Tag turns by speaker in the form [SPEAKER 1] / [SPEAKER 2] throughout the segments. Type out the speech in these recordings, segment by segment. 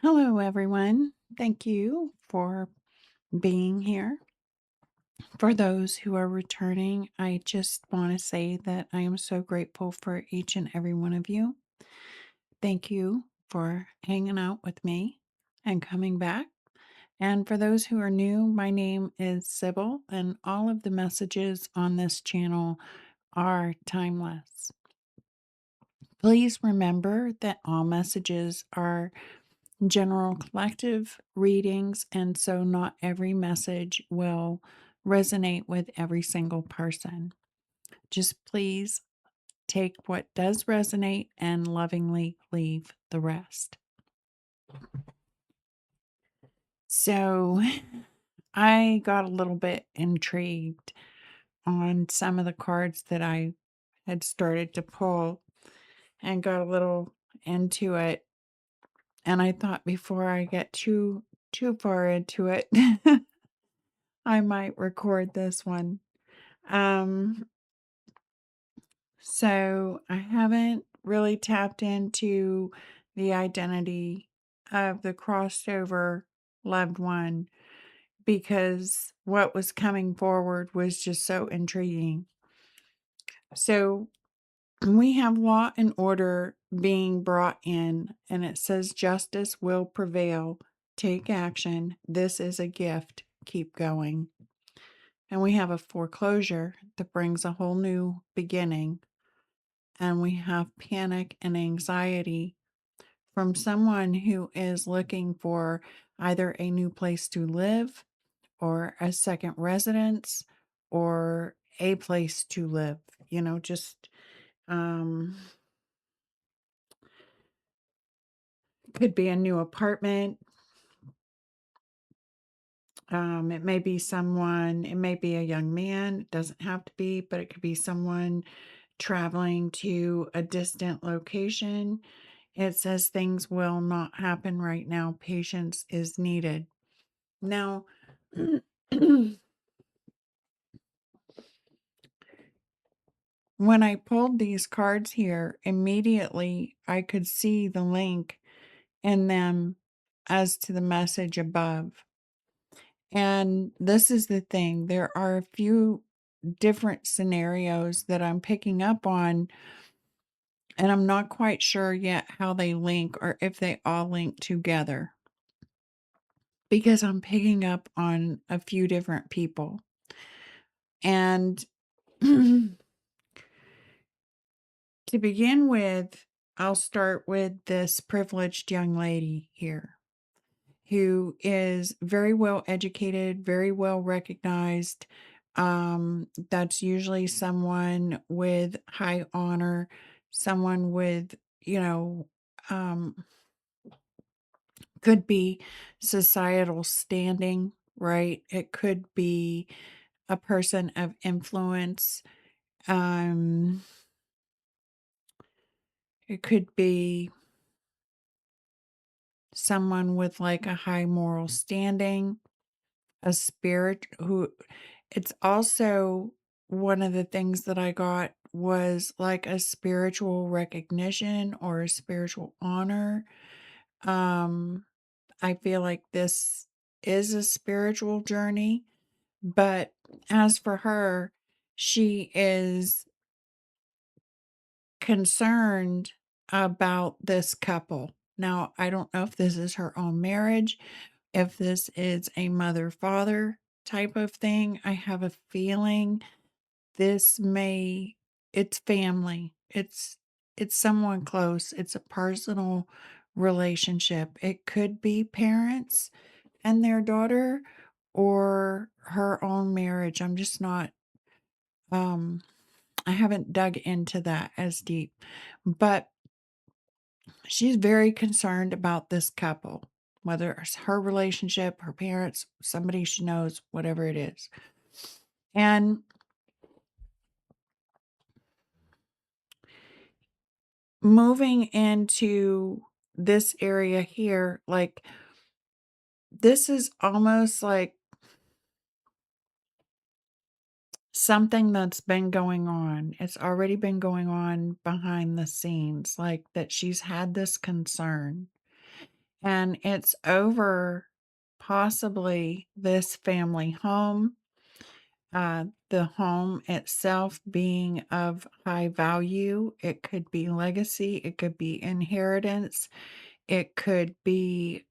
[SPEAKER 1] Hello, everyone. Thank you for being here. For those who are returning, I just want to say that I am so grateful for each and every one of you. Thank you for hanging out with me and coming back. And for those who are new, my name is Sybil, and all of the messages on this channel are timeless. Please remember that all messages are general collective readings, and so not every message will resonate with every single person. Just please take what does resonate and lovingly leave the rest. So I got a little bit intrigued on some of the cards that I had started to pull and got a little into it. And I thought before I get too far into it, I might record this one. Um, so I haven't really tapped into the identity of the crossed over loved one because what was coming forward was just so intriguing. So we have law and order being brought in, and it says justice will prevail. Take action. This is a gift. Keep going. And we have a foreclosure that brings a whole new beginning. And we have panic and anxiety from someone who is looking for either a new place to live or a second residence or a place to live, just um could be a new apartment. It may be someone, it may be a young man, it doesn't have to be, but it could be someone traveling to a distant location. It says things will not happen right now. Patience is needed. Now, when I pulled these cards here, immediately I could see the link in them as to the message above. And this is the thing, there are a few different scenarios that I'm picking up on, and I'm not quite sure yet how they link or if they all link together because I'm picking up on a few different people. And to begin with, I'll start with this privileged young lady here who is very well educated, very well recognized. That's usually someone with high honor, someone with, um, could be societal standing, right? It could be a person of influence. Um, it could be someone with like a high moral standing, a spirit who it's also one of the things that I got was like a spiritual recognition or a spiritual honor. Um, I feel like this is a spiritual journey, but as for her, she is concerned about this couple. Now, I don't know if this is her own marriage, if this is a mother-father type of thing. I have a feeling this may it's family. It's someone close. It's a personal relationship. It could be parents and their daughter or her own marriage. I'm just not um I haven't dug into that as deep. But she's very concerned about this couple, whether it's her relationship, her parents, somebody she knows, whatever it is. And moving into this area here, like this is almost like something that's been going on. It's already been going on behind the scenes, like that she's had this concern. and it's over possibly this family home, the home itself being of high value. It could be legacy, it could be inheritance, it could be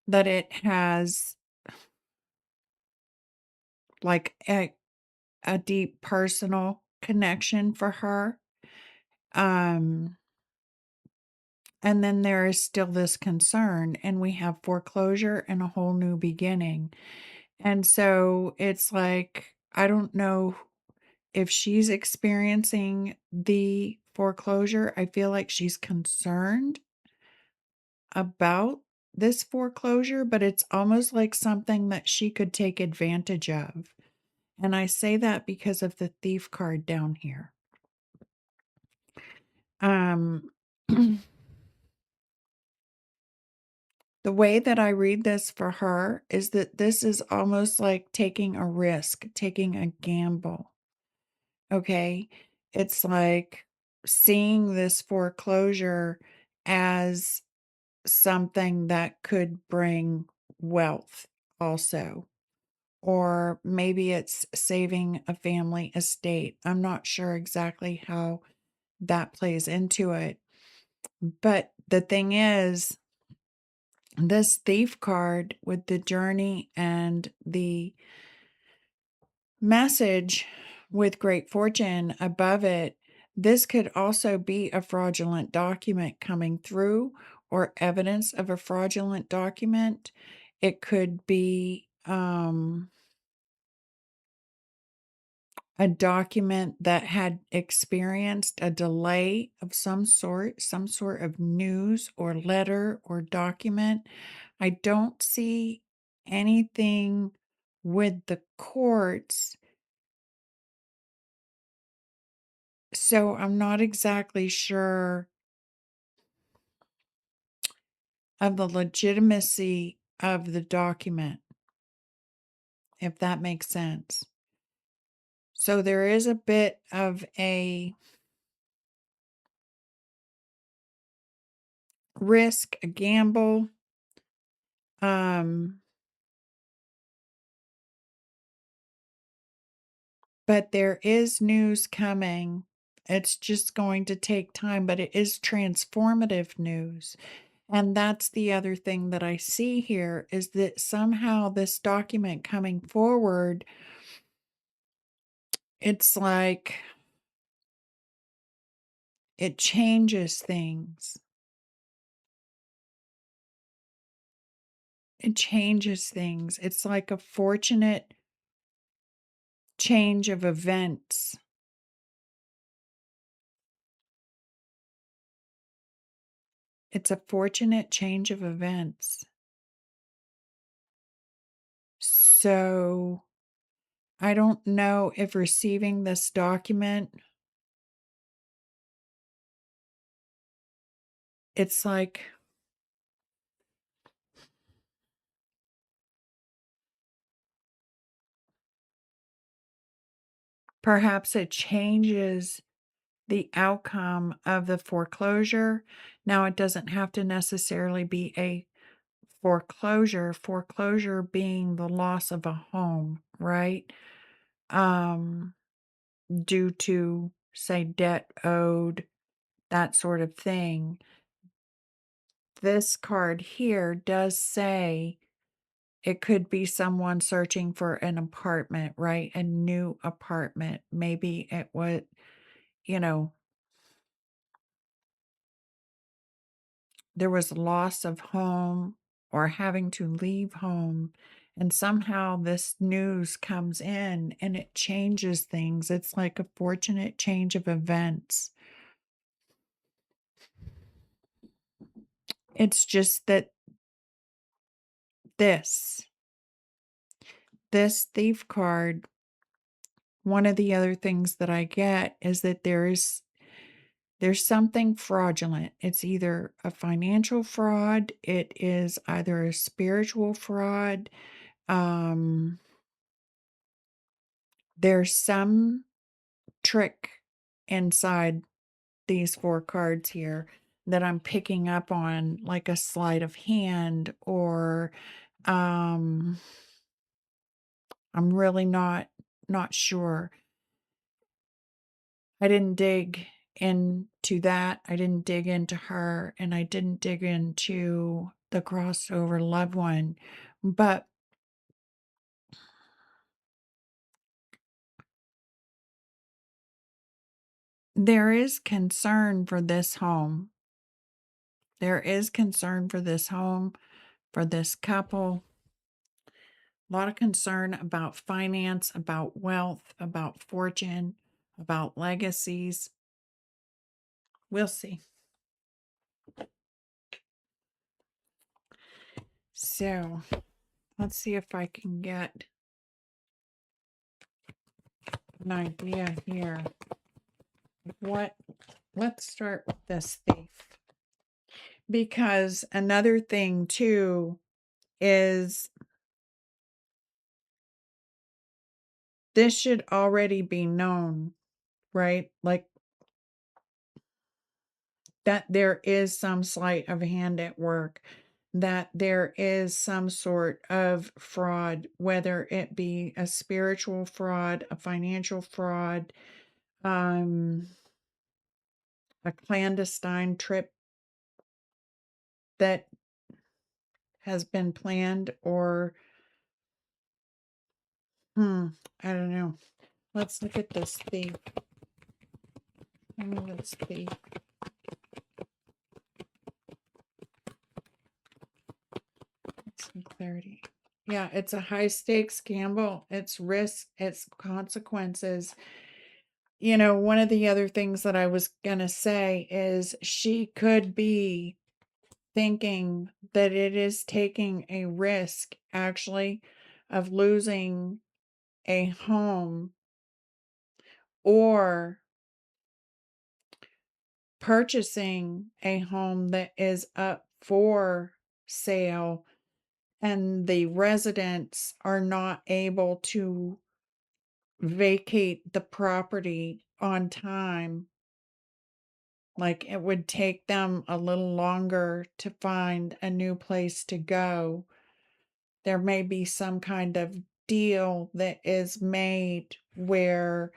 [SPEAKER 1] that it has like a deep personal connection for her. Um, and then there is still this concern, and we have foreclosure and a whole new beginning. And so it's like, I don't know if she's experiencing the foreclosure. I feel like she's concerned about this foreclosure, but it's almost like something that she could take advantage of. And I say that because of the thief card down here. Um, the way that I read this for her is that this is almost like taking a risk, taking a gamble. Okay. It's like seeing this foreclosure as something that could bring wealth also. Or maybe it's saving a family estate. I'm not sure exactly how that plays into it. But the thing is, this thief card with the journey and the message with great fortune above it, this could also be a fraudulent document coming through or evidence of a fraudulent document. It could be a document that had experienced a delay of some sort of news or letter or document. I don't see anything with the courts, so I'm not exactly sure of the legitimacy of the document, if that makes sense. So there is a bit of a risk, a gamble. Um, But there is news coming. It's just going to take time, but it is transformative news. And that's the other thing that I see here is that somehow this document coming forward, it's like it changes things. It changes things. It's like a fortunate change of events. It's a fortunate change of events. So I don't know if receiving this document, it's like perhaps it changes the outcome of the foreclosure. Now, it doesn't have to necessarily be a foreclosure being the loss of a home, right? Um, Due to, say, debt owed, that sort of thing. This card here does say it could be someone searching for an apartment, right? A new apartment. Maybe it would, you know, there was loss of home or having to leave home, and somehow this news comes in and it changes things. It's like a fortunate change of events. It's just that this this thief card, one of the other things that I get is that there's something fraudulent. It's either a financial fraud, it is either a spiritual fraud, um there's some trick inside these 4 cards here that I'm picking up on, like a sleight of hand, or um I'm really not sure. I didn't dig into that. I didn't dig into her, and I didn't dig into the crossover loved one. But there is concern for this home. There is concern for this home, for this couple. A lot of concern about finance, about wealth, about fortune, about legacies. We'll see. So let's see if I can get an idea here. Let's start with this thief. Because another thing too is this should already be known, right? Like that there is some sleight of hand at work, that there is some sort of fraud, whether it be a spiritual fraud, a financial fraud, a clandestine trip that has been planned, or I don't know. Let's look at this thief. Let's see. Some clarity. Yeah, it's a high stakes gamble. It's risk, it's consequences. You know, one of the other things that I was going to say is she could be thinking that it is taking a risk, actually, of losing a home or purchasing a home that is up for sale, and the residents are not able to vacate the property on time. Like it would take them a little longer to find a new place to go. There may be some kind of deal that is made where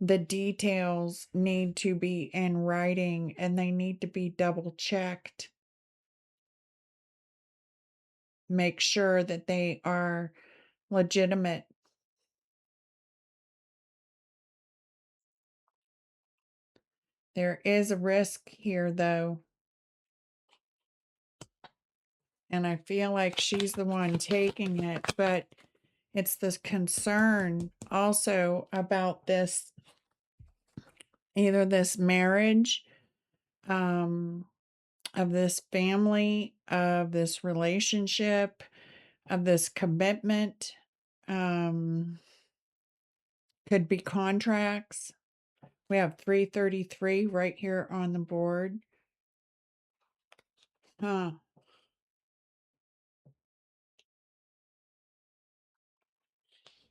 [SPEAKER 1] the details need to be in writing and they need to be double checked. Make sure that they are legitimate. There is a risk here, though. And I feel like she's the one taking it, but it's this concern also about this, either this marriage, um, of this family, of this relationship, of this commitment, um, could be contracts. We have 333 right here on the board. Huh.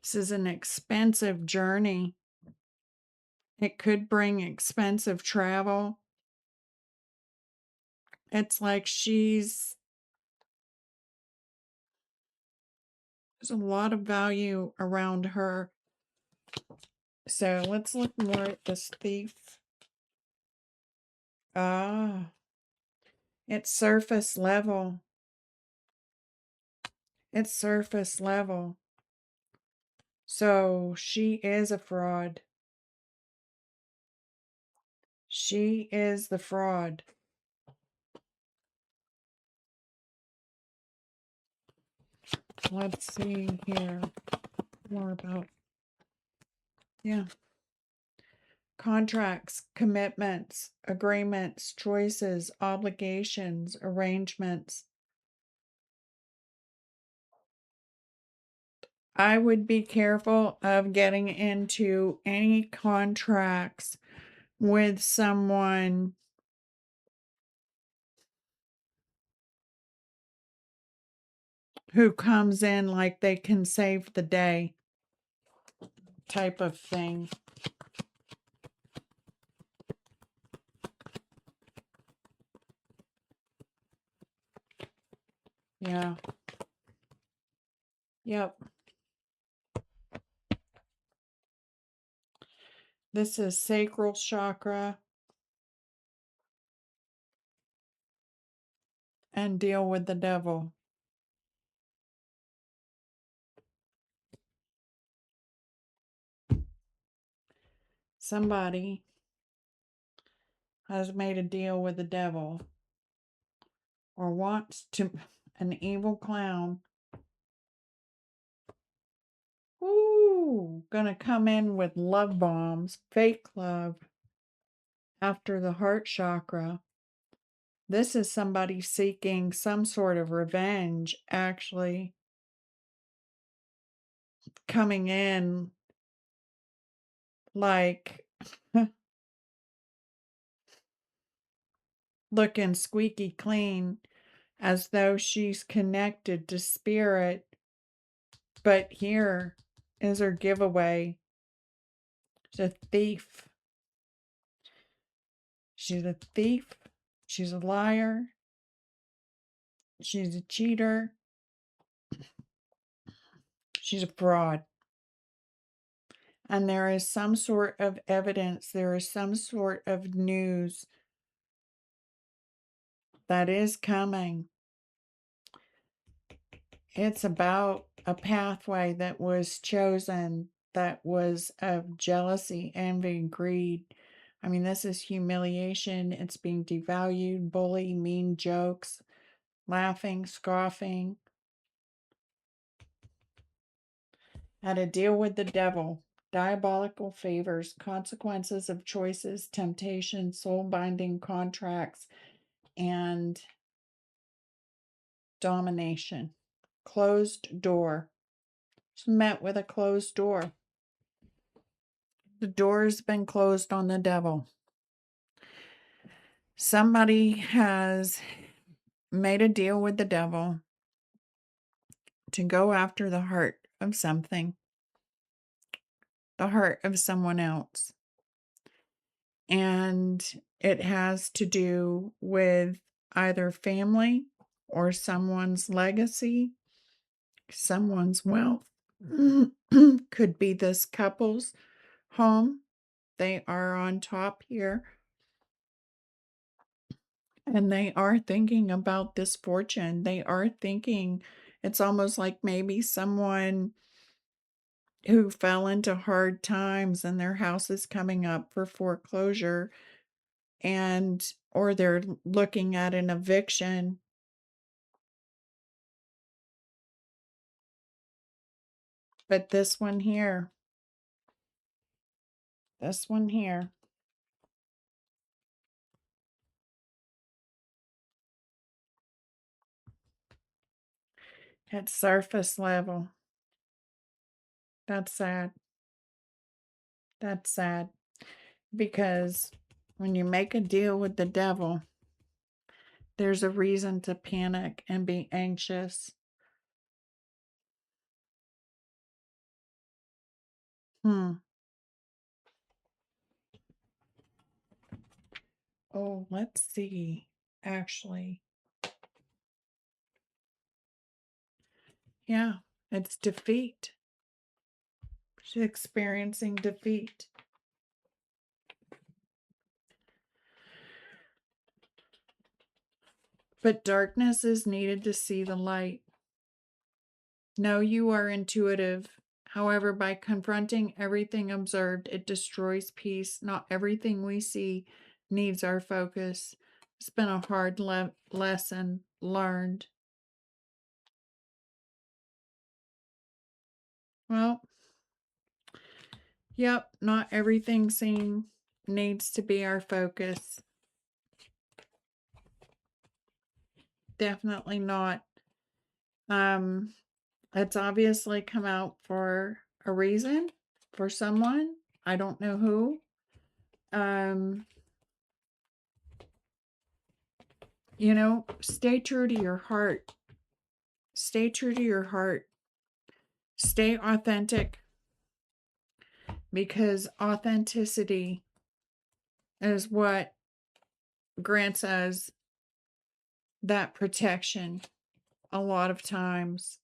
[SPEAKER 1] This is an expensive journey. It could bring expensive travel. It's like there's a lot of value around her. So let's look more at this thief. Ah, it's surface level. It's surface level. So she is a fraud. She is the fraud. Let's see here. More about, yeah. Contracts, commitments, agreements, choices, obligations, arrangements. I would be careful of getting into any contracts with someone who comes in like they can save the day type of thing. Yeah. Yep. This is sacral chakra and deal with the devil. Somebody has made a deal with the devil or wants to, an evil clown. Ooh, gonna come in with love bombs, fake love after the heart chakra. This is somebody seeking some sort of revenge, actually coming in like looking squeaky clean, as though she's connected to spirit. But here is her giveaway. She's a thief. She's a thief. She's a liar. She's a cheater. She's a fraud. And there is some sort of evidence, there is some sort of news that is coming. It's about a pathway that was chosen that was of jealousy, envy, and greed. I mean, this is humiliation. It's being devalued, bully, mean jokes, laughing, scoffing. How to deal with the devil, diabolical favors, consequences of choices, temptation, soul binding contracts, and domination. Closed door. It's met with a closed door. The door's been closed on the devil. Somebody has made a deal with the devil to go after the heart of something, the heart of someone else. And it has to do with either family or someone's legacy, someone's wealth. Could be this couple's home. They are on top here. And they are thinking about this fortune. They are thinking, it's almost like maybe someone who fell into hard times and their house is coming up for foreclosure, and or they're looking at an eviction. But this one here, at surface level. That's sad. That's sad. Because when you make a deal with the devil, there's a reason to panic and be anxious. Oh, let's see. Actually, yeah, it's defeat. She's experiencing defeat. But darkness is needed to see the light. No, you are intuitive. However, by confronting everything observed, it destroys peace. Not everything we see needs our focus. It's been a hard lesson learned. Well, yep, not everything seen needs to be our focus. Definitely not. It's obviously come out for a reason for someone. I don't know who. Stay true to your heart. Stay true to your heart. Stay authentic, because authenticity is what grants us that protection. a lot of times,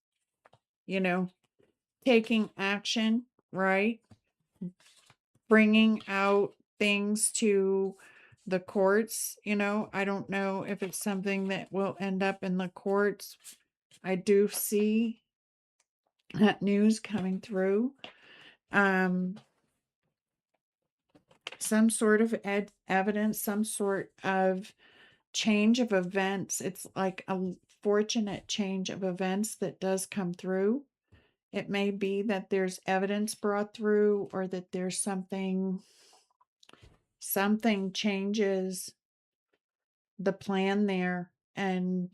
[SPEAKER 1] taking action, right? Bringing out things to the courts, I don't know if it's something that will end up in the courts. I do see that news coming through. Some sort of evidence, some sort of change of events. It's like a fortunate change of events that does come through. It may be that there's evidence brought through, or that there's something changes the plan there, and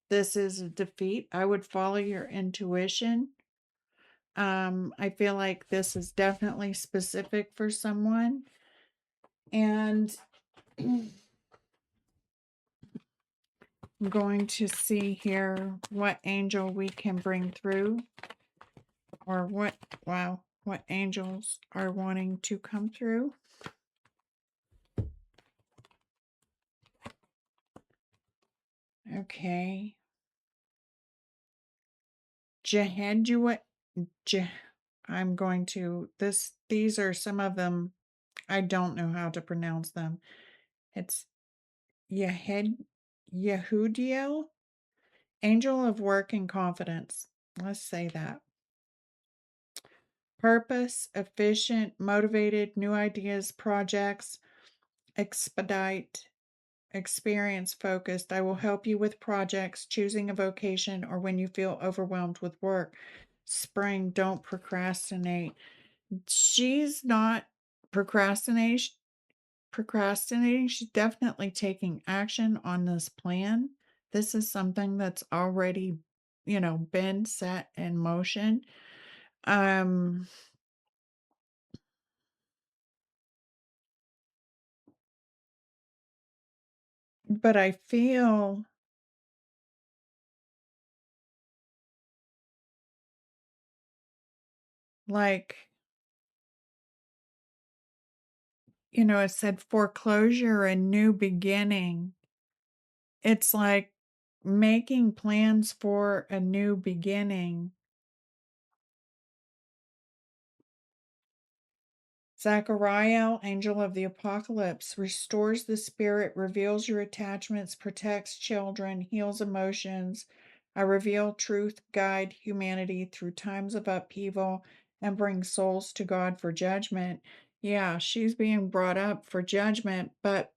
[SPEAKER 1] this is a defeat. I would follow your intuition. I feel like this is definitely specific for someone, and I'm going to see here what angel we can bring through, or what angels are wanting to come through. Okay. I'm going to these are some of them. I don't know how to pronounce them. It's Yehudiel, angel of work and confidence. Let's say that. Purpose, efficient, motivated, new ideas, projects, expedite, experience focused. I will help you with projects, choosing a vocation, or when you feel overwhelmed with work. Spring, don't procrastinate. She's not procrastinating. She's definitely taking action on this plan. This is something that's already, been set in motion. But I feel like, it said foreclosure and new beginning. It's like making plans for a new beginning. Zachariah, angel of the apocalypse, restores the spirit, reveals your attachments, protects children, heals emotions. I reveal truth, guide humanity through times of upheaval, and bring souls to God for judgment. Yeah, she's being brought up for judgment, but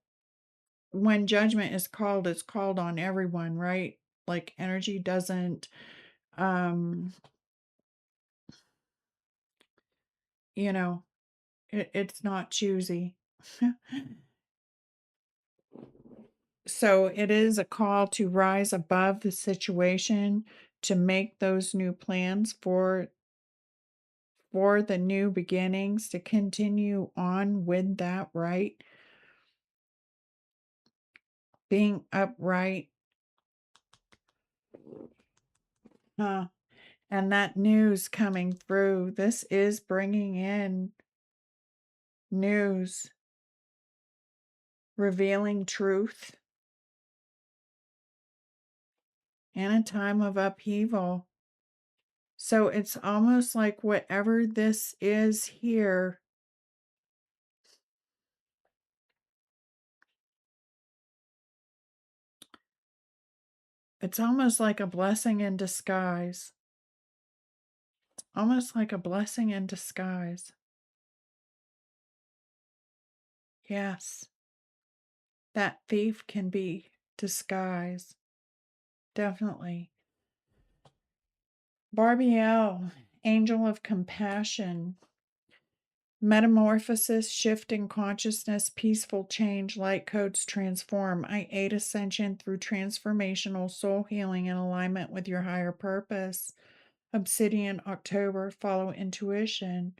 [SPEAKER 1] when judgment is called, it's called on everyone, right? Like energy doesn't, you know, it's not choosy. So it is a call to rise above the situation, to make those new plans for the new beginnings, to continue on with that, right? Being upright. And that news coming through, this is bringing in news, revealing truth in a time of upheaval. So it's almost like whatever this is here, it's almost like a blessing in disguise. Almost like a blessing in disguise. Yes, that thief can be disguised. Definitely. Barbiel, angel of compassion. Metamorphosis, shift in consciousness, peaceful change, light codes transform. I aid ascension through transformational soul healing in alignment with your higher purpose. Obsidian, October, follow intuition.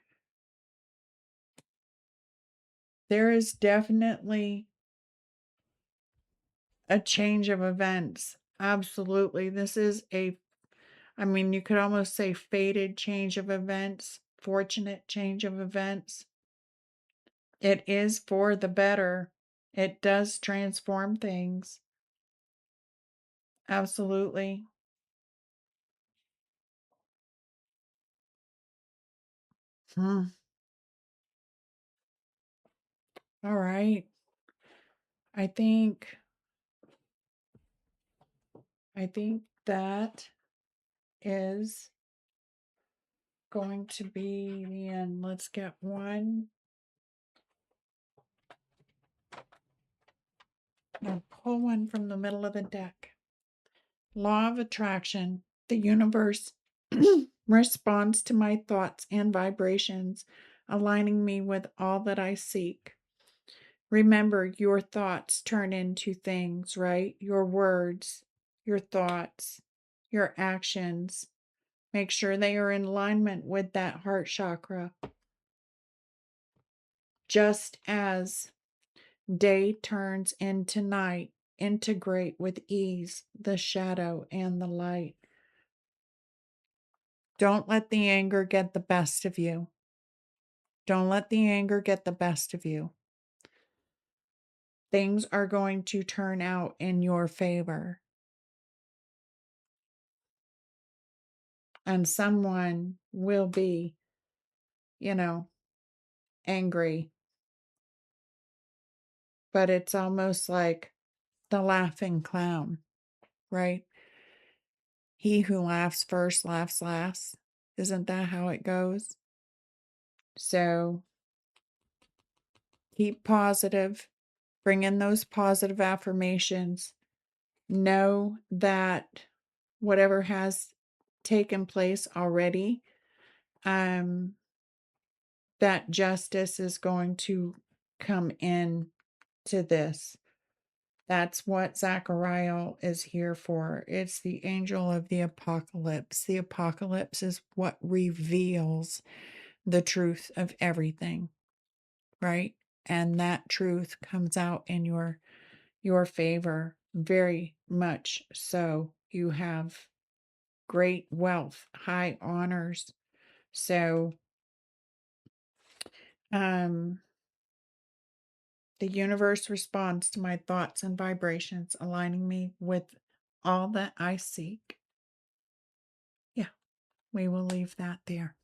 [SPEAKER 1] There is definitely a change of events. Absolutely. This is you could almost say fated change of events, fortunate change of events. It is for the better. It does transform things. Absolutely. Hmm. All right. I think that is going to be the end. Let's get one. Now pull one from the middle of the deck. Law of attraction. The universe responds to my thoughts and vibrations, aligning me with all that I seek. Remember, your thoughts turn into things, right? Your words, your thoughts, your actions. Make sure they are in alignment with that heart chakra. Just as day turns into night, integrate with ease the shadow and the light. Don't let the anger get the best of you. Don't let the anger get the best of you. Things are going to turn out in your favor. And someone will be, angry. But it's almost like the laughing clown, right? He who laughs first laughs last. Isn't that how it goes? So keep positive, bring in those positive affirmations. Know that whatever has taken place already, um, that justice is going to come in to this. That's what Zachariah is here for. It's the angel of the apocalypse. The apocalypse is what reveals the truth of everything, right? And that truth comes out in your favor, very much so. You have great wealth, high honors. So um the universe responds to my thoughts and vibrations, aligning me with all that I seek. Yeah, we will leave that there.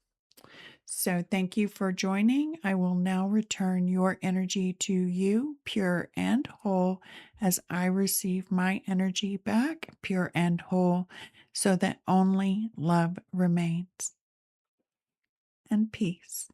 [SPEAKER 1] So thank you for joining. I will now return your energy to you, pure and whole, as I receive my energy back, pure and whole, so that only love remains. And peace.